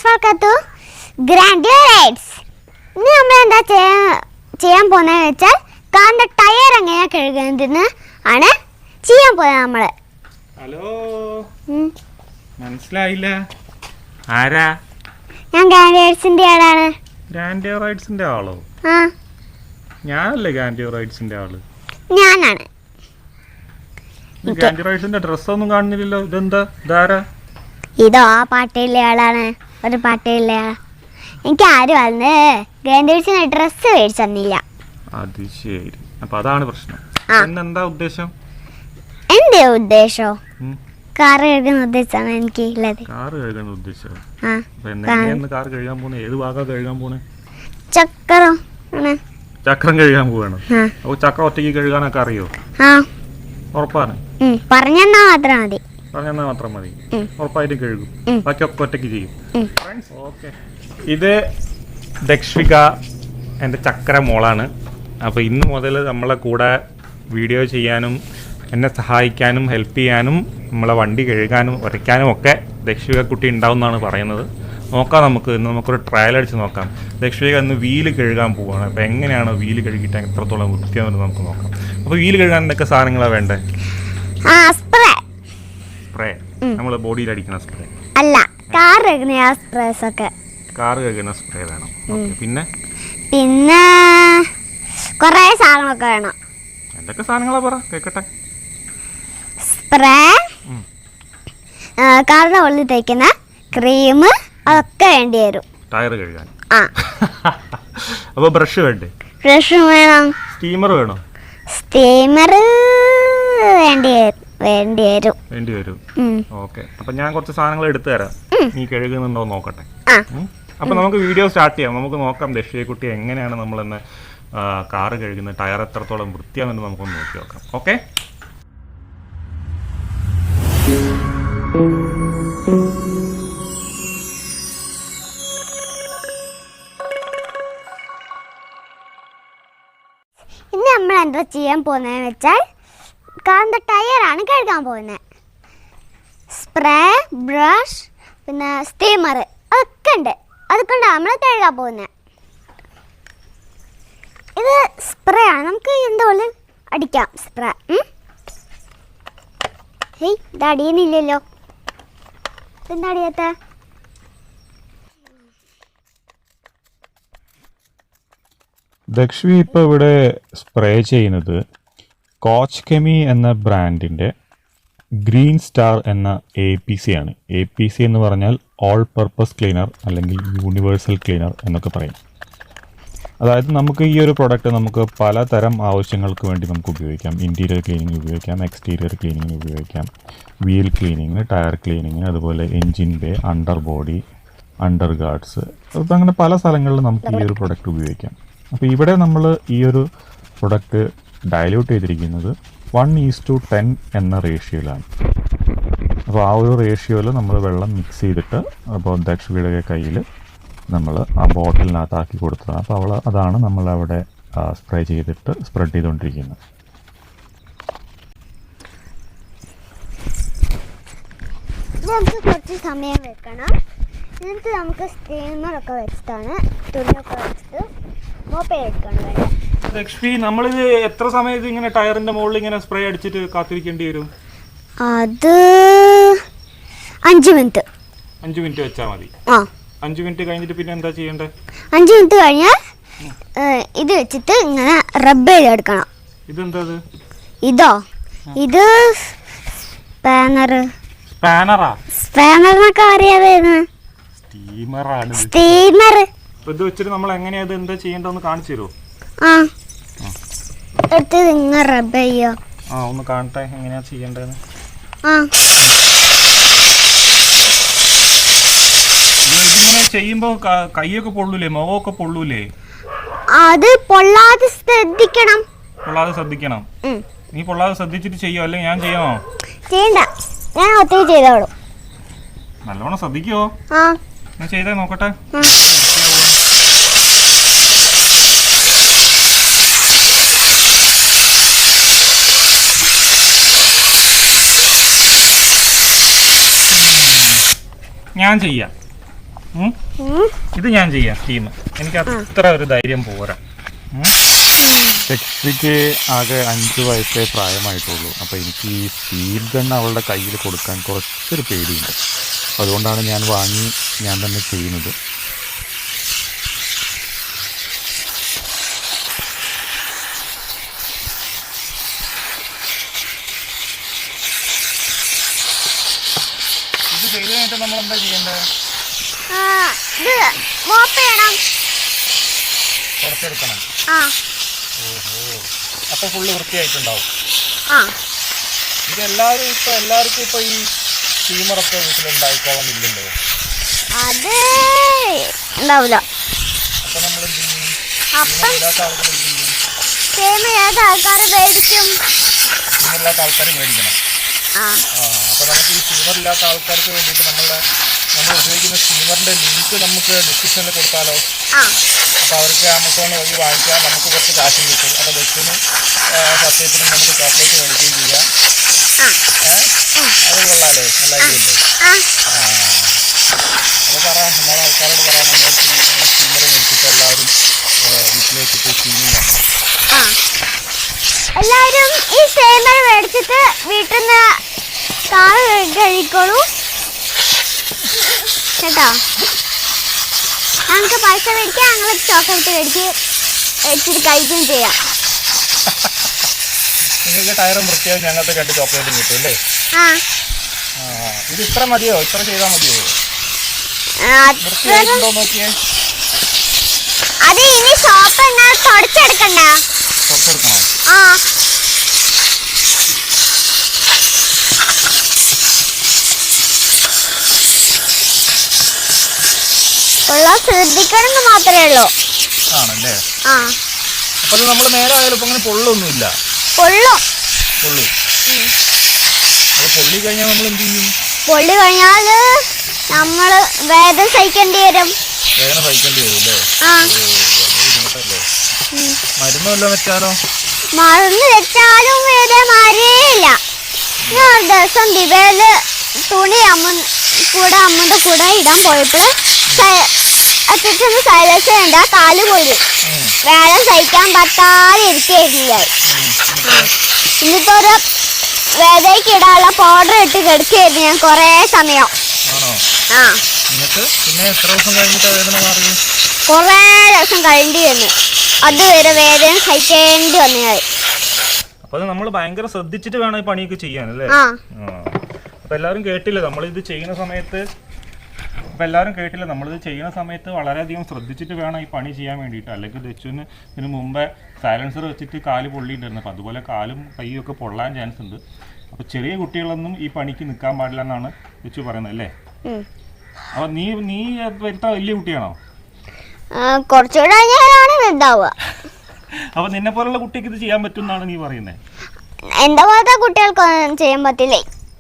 welcome to Granules. ഇന്ന് നമ്മൾ എന്താ ചെയ്യാൻ പോകുന്നതെന്ന് വെച്ചാൽ കാറിന്റെ ടയർ എങ്ങനെയാ കഴുകുന്നതെന്ന് ആണ് ചെയ്യാൻ പോകുന്നത് നമ്മൾ. ഹലോ, മനസ്സിലായില്ല ആരാ? ഞാൻ ഗ്രാനുലേഴ്സിന്റെ ആളാണ്. ഗ്രാനുലേഴ്സിന്റെ ആളോ? ആ, ഞാനല്ലേ ഗ്രാനുലേഴ്സിന്റെ ആള്? ഞാനാണ്. ഗ്രാനുലേഴ്സിന്റെ ഡ്രസ് ഒന്നും കാണുന്നില്ലല്ലോ. ഇതെന്താ? ഇതാരാ? ഇതോ ആ പാട്ടയിലെ ആളാണ്. ഒരു പാട്ടയിലെ ആളാ. എനിക്ക് ആരും വന്ന് ഗ്രാനുലേഴ്സിന് ഡ്രസ്സ് മേടിച്ചു തന്നില്ല. അത് ശരി. അപ്പൊ അതാണ് പ്രശ്നം. എന്താ ഉദ്ദേശം? എന്റെ ഉദ്ദേശോ കാർ കഴുകുന്ന ഉദ്ദേശമാണ് എനിക്ക് ഉള്ളത്. കാർ കഴുകുന്ന ഉദ്ദേശം? കാർ കഴുകാൻ പോണേ? ഏത് ഭാഗം കഴുകാൻ പോണേ? ചക്രം. ചക്രം കഴുകാൻ പോവാണ്. അപ്പൊ ചക്രം ഒറ്റയ്ക്ക് കഴുകാനൊക്കെ അറിയോ? ഉറപ്പാണ്? പറഞ്ഞാ മാത്രം മതി. പറഞ്ഞാൽ മാത്രം മതി. ഉറപ്പായിട്ടും കഴുകും. ബാക്കിയൊക്കെ ഒറ്റയ്ക്ക് ചെയ്യും. ഓക്കെ. ഇത് ദക്ഷിക എൻ്റെ ചക്കര മോളാണ്. അപ്പോൾ ഇന്ന് മുതൽ നമ്മളെ കൂടെ വീഡിയോ ചെയ്യാനും എന്നെ സഹായിക്കാനും ഹെൽപ്പ് ചെയ്യാനും നമ്മളെ വണ്ടി കഴുകാനും ഉരയ്ക്കാനും ഒക്കെ ദക്ഷിക കുട്ടി ഉണ്ടാവുമെന്നാണ് പറയുന്നത്. നോക്കാം, നമുക്കൊരു ട്രയൽ അടിച്ച് നോക്കാം. ദക്ഷിക ഇന്ന് വീല് കഴുകാൻ പോവുകയാണ്. അപ്പോൾ എങ്ങനെയാണ് വീല് കഴുകിയിട്ട് എത്രത്തോളം വൃത്തിയാണെന്ന് നമുക്ക് നോക്കാം. അപ്പോൾ വീല് കഴുകാൻ എന്തൊക്കെ സാധനങ്ങളാണ് വേണ്ടത്? സ്പ്രേ. നമ്മൾ ബോഡിയിൽ അടിക്കുന്ന സ്പ്രേ അല്ല, കാർ കഴുകുന്ന സ്പ്രേസ് ഒക്കെ. കാർ കഴുകുന്ന സ്പ്രേ വേണം. പിന്നെ കുറേ സാധനങ്ങളൊക്കെ വേണം. എന്തൊക്കെ സാധനങ്ങളാ പറ കേൾക്കട്ടെ. സ്പ്രേ, കാറിന്റെ ഉള്ളിൽ തേക്കുന്ന ക്രീം, അതൊക്കെ വേണ്ടി വരും ടയർ കഴുകാൻ. അപ്പൊ ബ്രഷ് വേണ്ടേ? ബ്രഷ് വേണം. സ്റ്റീമർ വേണോ? സ്റ്റീമർ വേണ്ടി വരും. ഓക്കെ. അപ്പൊ ഞാൻ കുറച്ച് സാധനങ്ങൾ എടുത്തു തരാം. നീ കഴുകുന്നുണ്ടോ നോക്കട്ടെ. അപ്പൊ നമുക്ക് വീഡിയോ സ്റ്റാർട്ട് ചെയ്യാം. നമുക്ക് നോക്കാം ദക്ഷികുട്ടി എങ്ങനെയാണ് നമ്മളെന്ന് കാറ് കഴുകുന്നത്, ടയർ എത്രത്തോളം വൃത്തിയാണെന്ന് നമുക്കൊന്ന് നോക്കി നോക്കാം. ഓക്കെ. ഇന്ന് നമ്മൾ എന്താ ചെയ്യാൻ പോകുന്നതെന്ന് വെച്ചാൽ കാറിന്റെ ടയറാണ് കഴുകാൻ പോകുന്നത്. സ്പ്രേ, ബ്രഷ്, പിന്നെ സ്റ്റീമർ അതൊക്കെ ഉണ്ട്. അതുകൊണ്ടാണ് നമ്മൾ കഴുകാൻ പോകുന്നത്. ഇത് സ്പ്രേ ആണ്. നമുക്ക് എന്തുപോലെ അടിക്കാം സ്പ്രേ. ഹേയ്, ഇത് അടിയുന്നില്ലല്ലോ. എന്താ അടിയാത്ത? ദക്ഷ്വി ഇപ്പോൾ ഇവിടെ സ്പ്രേ ചെയ്യുന്നത് കോച്ച്-കെമി എന്ന ബ്രാൻഡിൻ്റെ ഗ്രീൻ സ്റ്റാർ എന്ന APC ആണ്. APC എന്ന് പറഞ്ഞാൽ ഓൾ പർപ്പസ് ക്ലീനർ അല്ലെങ്കിൽ യൂണിവേഴ്സൽ ക്ലീനർ എന്നൊക്കെ പറയും. അതായത് നമുക്ക് ഈ ഒരു പ്രൊഡക്റ്റ് നമുക്ക് പലതരം ആവശ്യങ്ങൾക്ക് വേണ്ടി നമുക്ക് ഉപയോഗിക്കാം. ഇൻറ്റീരിയർ ക്ലീനിങ്ങിന് ഉപയോഗിക്കാം, എക്സ്റ്റീരിയർ ക്ലീനിങ്ങിന് ഉപയോഗിക്കാം, വീൽ ക്ലീനിങ്ങിന്, ടയർ ക്ലീനിങ്ങിന്, അതുപോലെ engine bay, under body, under guards, അപ്പോൾ അങ്ങനെ പല സ്ഥലങ്ങളിലും നമുക്ക് ഈ ഒരു പ്രൊഡക്റ്റ് ഉപയോഗിക്കാം. അപ്പോൾ ഇവിടെ നമ്മൾ ഈ ഒരു പ്രൊഡക്റ്റ് ഡയല്യൂട്ട് ചെയ്തിരിക്കുന്നത് 1:10 എന്ന റേഷ്യോയിലാണ്. അപ്പോൾ ആ ഒരു റേഷ്യോയിൽ നമ്മൾ വെള്ളം മിക്സ് ചെയ്തിട്ട് അപ്പോൾ ദക്ഷിയുടെ കയ്യിൽ നമ്മൾ ആ ബോട്ടിലിനകത്താക്കി കൊടുത്തതാണ്. അപ്പോൾ അതാണ് നമ്മളവിടെ സ്പ്രേ ചെയ്തിട്ട് സ്പ്രെഡ് ചെയ്തുകൊണ്ടിരിക്കുന്നത്. നമുക്ക് കുറച്ച് സമയം വെക്കണം. എന്നിട്ട് നമുക്ക് സ്റ്റീമറൊക്കെ വെച്ചിട്ടാണ് തുണിയൊക്കെ വെച്ചിട്ട് മോപ്പയെടുക്കണം. ലക്ഷ്മി, നമ്മളിത് എത്ര സമയത്ത് ഇങ്ങനെ ടയറിന്റെ മുകളിൽ ഇങ്ങനെ സ്പ്രേ അടിച്ചിട്ട് കാത്തിരിക്കേണ്ടി വരും? അത് 5 മിനിറ്റ്. 5 മിനിറ്റ് വെച്ചാൽ മതി. 5 മിനിറ്റ് കഴിഞ്ഞിട്ട് പിന്നെ എന്താ ചെയ്യേണ്ടത്? 5 മിനിറ്റ് കഴിഞ്ഞാൽ ഇത് വെച്ചിട്ട് ഇങ്ങനെ റബ്ബ് ചെയ്തെടുക്കണം. ഇതെന്താ? ഇതോ? ഇത് സ്പാനറൊക്കെ അറിയാതെ സ്റ്റീമർ. ഇത് വെച്ചിട്ട് നമ്മൾ എങ്ങനെയാ എന്താ ചെയ്യേണ്ടതെന്ന് കാണിച്ചു തരുമോ? എടുത്ത് ഇങ്ങനെ റബ്ബ് ചെയ്യോ? ഒന്ന് കാണട്ടെ എങ്ങനെയാ ചെയ്യേണ്ടതെന്ന്. ഇതിങ്ങനെ ചെയ്യുമ്പോ കൈയൊക്കെ പൊള്ളൂലേ, മുഖമൊക്കെ പൊള്ളൂലേ? അത് പൊള്ളാതെ ശ്രദ്ധിക്കണം. നീ പൊള്ളാതെ ശ്രദ്ധിച്ചിട്ട് ചെയ്യോ അല്ലെങ്കിൽ ഞാൻ ചെയ്യണോ? ചെയ്യണ്ട, ഞാൻ ഒത്തിരി ചെയ്തോളൂ. നല്ലോണം ശ്രദ്ധിക്കോ? ഞാൻ ചെയ്തേ നോക്കട്ടെ. ഞാൻ ചെയ്യാം. ഇത് ഞാൻ ചെയ്യാം ടീം. എനിക്ക് അത്ര ഒരു ധൈര്യം പോരാ. ദക്ഷിക്ക് ആകെ 5 വയസ്സേ പ്രായമായിട്ടുള്ളൂ. അപ്പോൾ എനിക്ക് ഈ സ്റ്റീൽ ഗൺ അവളുടെ കയ്യിൽ കൊടുക്കാൻ കുറച്ചൊരു പേടിയുണ്ട്. അതുകൊണ്ടാണ് ഞാൻ വാങ്ങി ഞാൻ തന്നെ ചെയ്യുന്നത്. ഇത് ചെയ്ത് കഴിഞ്ഞിട്ട് നമ്മൾ എന്താ ചെയ്യേണ്ടത്? പുറത്തെടുക്കണം. ഓഹോ, അപ്പൊ ഫുള്ള് വൃത്തിയായിട്ടുണ്ടാവും. ഇത് എല്ലാവർക്കും ഇപ്പൊ ഈ സ്റ്റീമറൊക്കെ വീട്ടിലുണ്ടായിക്കോളന്നില്ലല്ലോ. അത് ഉണ്ടാവില്ല. അപ്പൊ നമ്മൾ എന്ത് ചെയ്യും? സ്റ്റീമറില്ലാത്ത ആൾക്കാർ മേടിക്കും. സ്റ്റീമറില്ലാത്ത ആൾക്കാർ മേടിക്കണം. അപ്പൊ നമുക്ക് ഈ സ്റ്റീമറില്ലാത്ത ആൾക്കാർക്ക് വേണ്ടിയിട്ട് നമ്മൾ ഉപയോഗിക്കുന്ന സ്റ്റീമറിന്റെ ലിങ്ക് നമുക്ക് ഡിസ്ക്രിപ്ഷനിൽ കൊടുത്താലോ? അപ്പോൾ അവർക്ക് ആമസോൺ വഴി വാങ്ങിക്കാം. നമുക്ക് കുറച്ച് കാശും കിട്ടും. അപ്പോൾ ബസ്സിന് സത്യത്തിന് നമുക്ക് ചോക്ലേറ്റ് മേടിക്കുകയും ചെയ്യാം. അത് കൊള്ളാലേ, നല്ല ഐഡിയല്ലേ? അത് പറയാം, നമ്മുടെ ആൾക്കാരോട് പറയാം, നമ്മൾ സ്റ്റീമർ മേടിച്ചിട്ട് എല്ലാവരും വീട്ടിലേക്ക് സ്റ്റീം ചെയ്യാം. എല്ലാവരും ഈ സ്റ്റീമർ മേടിച്ചിട്ട് വീട്ടിൽ നിന്ന് കാർ കഴിക്കോളൂ കേട്ടോ. ഞങ്ങൾക്ക് പൈസ മേടിക്കാം, ഞങ്ങൾ ചോക്ലേറ്റ് മേടിച്ചിട്ട് കഴിക്കുകയും ചെയ്യാം. നിങ്ങൾക്ക് ടയറും വൃത്തിയായി ഞങ്ങൾക്ക് 2 ചോക്ലേറ്റും കിട്ടും അല്ലേ? ഇത് ഇത്ര മതിയോ? ഇത്ര ചെയ്താൽ മതിയോ? വൃത്തിയായിട്ടുണ്ടോ നോക്കിയേ. അത് ഇനി ഷോപ്പ് എങ്ങനെ തുടച്ചെടുക്കണ്ട? തുടച്ചെടുക്കണോ? ശ്രദ്ധിക്കണം മാത്രമേ ഉള്ളൂ. ആണല്ലേ? അപ്പൊ നമ്മൾ നേരെ ആയാലും ഇപ്പൊ അങ്ങനെ പൊള്ളൊന്നുമില്ല. പൊള്ളും. പൊള്ളി കഴിഞ്ഞാൽ നമ്മൾ എന്ത് ചെയ്യും? പൊള്ളി കഴിഞ്ഞാൽ നമ്മൾ വേദന സഹിക്കേണ്ടി വരും. വേദന സഹിക്കേണ്ടി വരും അല്ലേ? മരുന്ന് വല്ലതും വെച്ചാലോ? മരുന്ന് വെച്ചാലും വേദന മാറിയില്ല. ഞാൻ ഒരു ദിവസം ദിവയില് തുണി അമ്മന്റെ കൂടെ ഇടാൻ പോയപ്പോൾ അച്ഛന് സൈലൻസ് വേണ്ട, കാല് പോയി. വേദന സഹിക്കാൻ പറ്റാതെ ഇരിക്കുകയായിരുന്നില്ല. എന്നിട്ട് ഒരു വേദനയ്ക്ക് ഇടാനുള്ള പൗഡർ ഇട്ട് കിടക്കുകയായിരുന്നു ഞാൻ കുറേ സമയം. കുറേ ദിവസം കഴിഞ്ഞു വന്നു. അതുവരെ വേദന സഹിക്കേണ്ടി വന്നു. അപ്പൊ നമ്മൾ ഭയങ്കര ശ്രദ്ധിച്ചിട്ട് വേണം ഈ പണിയൊക്കെ ചെയ്യാനല്ലേ? അപ്പൊ എല്ലാവരും കേട്ടില്ലേ നമ്മളിത് ചെയ്യുന്ന സമയത്ത് വളരെയധികം ശ്രദ്ധിച്ചിട്ട് വേണം ഈ പണി ചെയ്യാൻ വേണ്ടിയിട്ട്. അല്ലെങ്കിൽ ദച്ചുവിന് ഇതിന് മുമ്പേ സൈലൻസർ വെച്ചിട്ട് കാല് പൊള്ളിയിട്ടുണ്ടായിരുന്നു. അപ്പം അതുപോലെ കാലും കൈയും ഒക്കെ പൊള്ളാൻ ചാൻസ് ഉണ്ട്. അപ്പോൾ ചെറിയ കുട്ടികളൊന്നും ഈ പണിക്ക് നിൽക്കാൻ പാടില്ല എന്നാണ് ദച്ചു പറയുന്നത് അല്ലേ? അപ്പോൾ നീ വരുത്ത വലിയ കുട്ടിയാണോ? കുറച്ചുകൂടെ വലുതാവുക. അപ്പോൾ നിന്നെ പോലുള്ള കുട്ടിക്ക് ഇത് ചെയ്യാൻ പറ്റും എന്നാണ് നീ പറയുന്നത്? എന്റെ പോലത്തെ കുട്ടികൾക്കൊന്നും ചെയ്യാൻ പറ്റില്ല.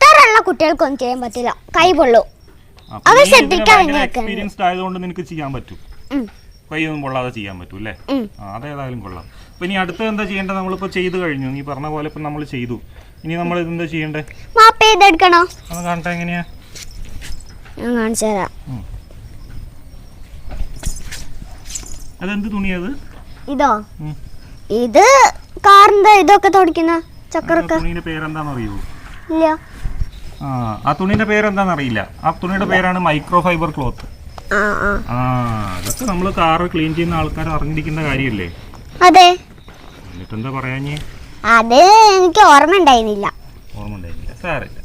ഇത്രയുള്ള കുട്ടികൾക്കൊന്നും ചെയ്യാൻ പറ്റില്ല. കൈ പൊള്ളും. എക്സ്പീരിയൻസ്ഡ് ആയതുകൊണ്ട് നിനക്ക് ചെയ്യാൻ പറ്റും. കൈയൊന്നും പൊള്ളാതെ ചെയ്യാൻ പറ്റും അല്ലേ? അതേതായാലും കൊള്ളാം. അപ്പൊ ഇനി അടുത്ത എന്താ ചെയ്യേണ്ടത്? നമ്മളിപ്പോ ചെയ്ത് കഴിഞ്ഞു. നീ പറഞ്ഞ പോലെ ഇപ്പൊ നമ്മൾ ചെയ്തു. ഇനി നമ്മൾ ഇതെന്താ ചെയ്യണ്ടേ? അത് കാണട്ടെ എങ്ങനെയാ? കാണിച്ചു തരാം. അതെന്ത് തുണിയത്? ഇതോ? ഇത് കാറിന്റെ ഇതൊക്കെ തുടക്കുന്ന ചക്രൊക്കെ. തുണിയുടെ പേരെന്താന്ന് അറിയോ? ഇല്ല. ആ തുണിയുടെ പേരെന്താന്ന് അറിയില്ല. ആ തുണിയുടെ പേരാണ് മൈക്രോഫൈബർ ക്ലോത്ത്. അതൊക്കെ നമ്മൾ കാറ് ക്ലീൻ ചെയ്യുന്ന ആൾക്കാർ അറിഞ്ഞിരിക്കുന്ന കാര്യല്ലേ? അതെ. എന്നിട്ട് എന്താ പറയാഞ്ഞേ? അത് എനിക്ക് ഓർമ്മ ഉണ്ടായിരുന്നില്ല. സാരമില്ല,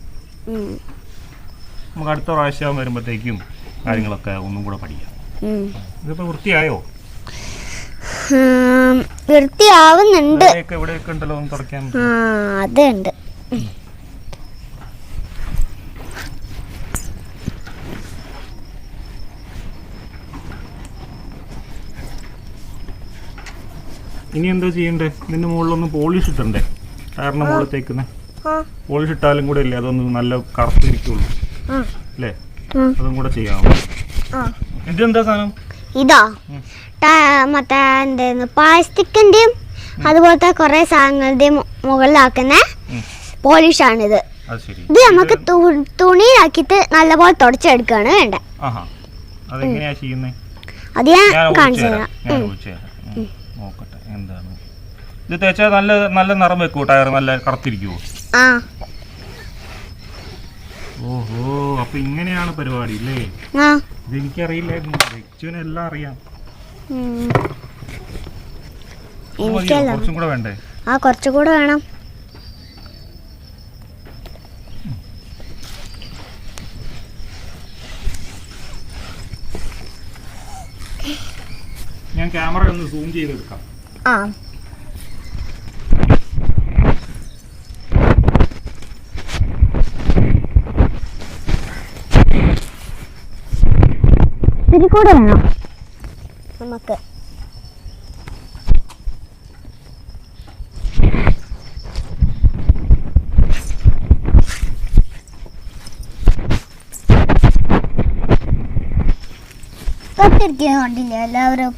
നമുക്ക് അടുത്ത പ്രാവശ്യം വരുമ്പോഴത്തേക്കും കാര്യങ്ങളൊക്കെ ഒന്നും കൂടെ പഠിക്കാം. ഇതിപ്പോ വൃത്തിയായോ? വൃത്തിയാവുന്നുണ്ട്. ഇവിടെയൊക്കെ ഉണ്ടല്ലോ ഒന്ന് തുടയ്ക്കാൻ. അതുണ്ട്. ഇനി എന്താ ചെയ്യണ്ടേ? ഇതിന്റെ മുകളിലൊന്ന് പോളിഷ് ഇട്ടണ്ടേ? ടയറിന്റെ മുകളിൽ തേക്കുന്നേ പോളിഷ് ഇട്ടാലും കൂടെ അല്ലേ അതൊന്ന് നല്ല കറുത്തിരിക്കുള്ളൂ അല്ലേ? അതും കൂടെ ചെയ്യാമോ? ഇതെന്താ സാധനം? ഇതാ മറ്റേ എന്തായിരുന്നു പ്ലാസ്റ്റിക്കിന്റെയും അതുപോലത്തെ കുറെ സാധനങ്ങളുടെയും മുകളിലാക്കുന്ന പോളിഷാണിത്. ഇത് നമുക്ക് തുണിയിലാക്കിയിട്ട് നല്ലപോലെ തുടച്ചെടുക്കുകയാണ് വേണ്ടത്. അതെങ്ങനെയാ ചെയ്യുന്നത്? അത് ഞാൻ കാണിച്ചു തരാം. നോക്കട്ടെ എന്താണ് ഇത്. തേച്ചാൽ നല്ല നല്ല നിറം വെക്കുമോ? ടയർ നല്ല കറുത്തിരിക്കുമോ? ഓഹോ, അപ്പൊ ഇങ്ങനെയാണ് പരിപാടി അല്ലേ? ഇതെനിക്കറിയില്ലായിരുന്നു. എല്ലാം അറിയാം. കുറച്ചും കൂടെ വേണ്ടേ? കുറച്ചുകൂടെ വേണം. ഞാൻ ക്യാമറ ഒന്ന് സൂം ചെയ്തെടുക്കാം. ഇതിൽ കൂടെ വേണം നമുക്ക്. കണ്ടില്ല എല്ലാവരും.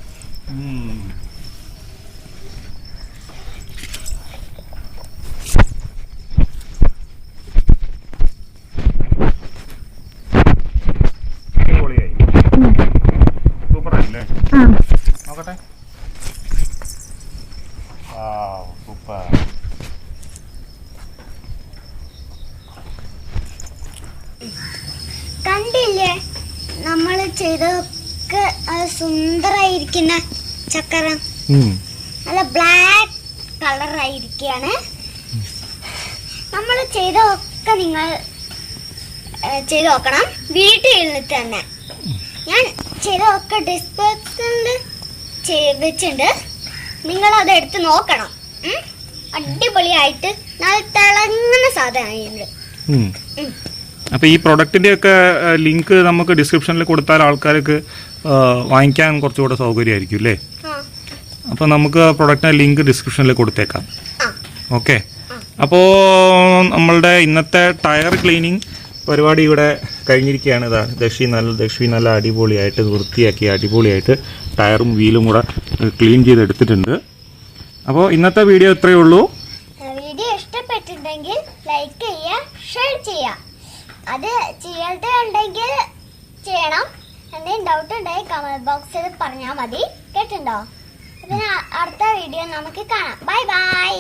നോക്കട്ടെ. സൂപ്പർ. കണ്ടില്ലേ നമ്മൾ ചെയ്തൊക്കെ സുന്ദരായിരിക്കുന്ന ചക്കര നല്ല ബ്ലാക്ക് കളറായിരിക്കുകയാണ്. നമ്മൾ ചെയ്തൊക്കെ നിങ്ങൾ ചെയ്ത് നോക്കണം വീട്ടിൽ ഇരുന്നിട്ട് തന്നെ. ഞാൻ ചെയ്തൊക്കെ ഡിസ്പ്ലേയിൽ വെച്ചിട്ടുണ്ട്. നിങ്ങളത് എടുത്ത് നോക്കണം. അടിപൊളിയായിട്ട് നല്ല തിളങ്ങുന്ന സാധനമായിട്ടുണ്ട്. അപ്പോൾ ഈ പ്രൊഡക്റ്റിൻ്റെ ഒക്കെ ലിങ്ക് നമുക്ക് ഡിസ്ക്രിപ്ഷനിൽ കൊടുത്താൽ ആൾക്കാർക്ക് വാങ്ങിക്കാൻ കുറച്ചുകൂടെ സൗകര്യമായിരിക്കും അല്ലേ? അപ്പോൾ നമുക്ക് പ്രൊഡക്റ്റിൻ്റെ ലിങ്ക് ഡിസ്ക്രിപ്ഷനിൽ കൊടുത്തേക്കാം. ഓക്കെ. അപ്പോൾ നമ്മളുടെ ഇന്നത്തെ ടയർ ക്ലീനിങ് പരിപാടി ഇവിടെ കഴിഞ്ഞിരിക്കുകയാണ്. ഇതാ ദക്ഷി നല്ല അടിപൊളിയായിട്ട് വൃത്തിയാക്കി അടിപൊളിയായിട്ട് ടയറും വീലും കൂടെ ക്ലീൻ ചെയ്തെടുത്തിട്ടുണ്ട്. അപ്പോൾ ഇന്നത്തെ വീഡിയോ ഇത്രയേ ഉള്ളൂ. വീഡിയോ ഇഷ്ടപ്പെട്ടിട്ടുണ്ടെങ്കിൽ ലൈക്ക് ചെയ്യുക, ഷെയർ ചെയ്യുക. അത് ചെയ്യണ്ടെങ്കിൽ ചെയ്യണം. എന്തെങ്കിലും ഡൗട്ട് ഉണ്ടെങ്കിൽ കമന്റ് ബോക്സിൽ പറഞ്ഞാൽ മതി. കേട്ടുണ്ടോ? പിന്നെ അടുത്ത വീഡിയോ നമുക്ക് കാണാം. Bye bye.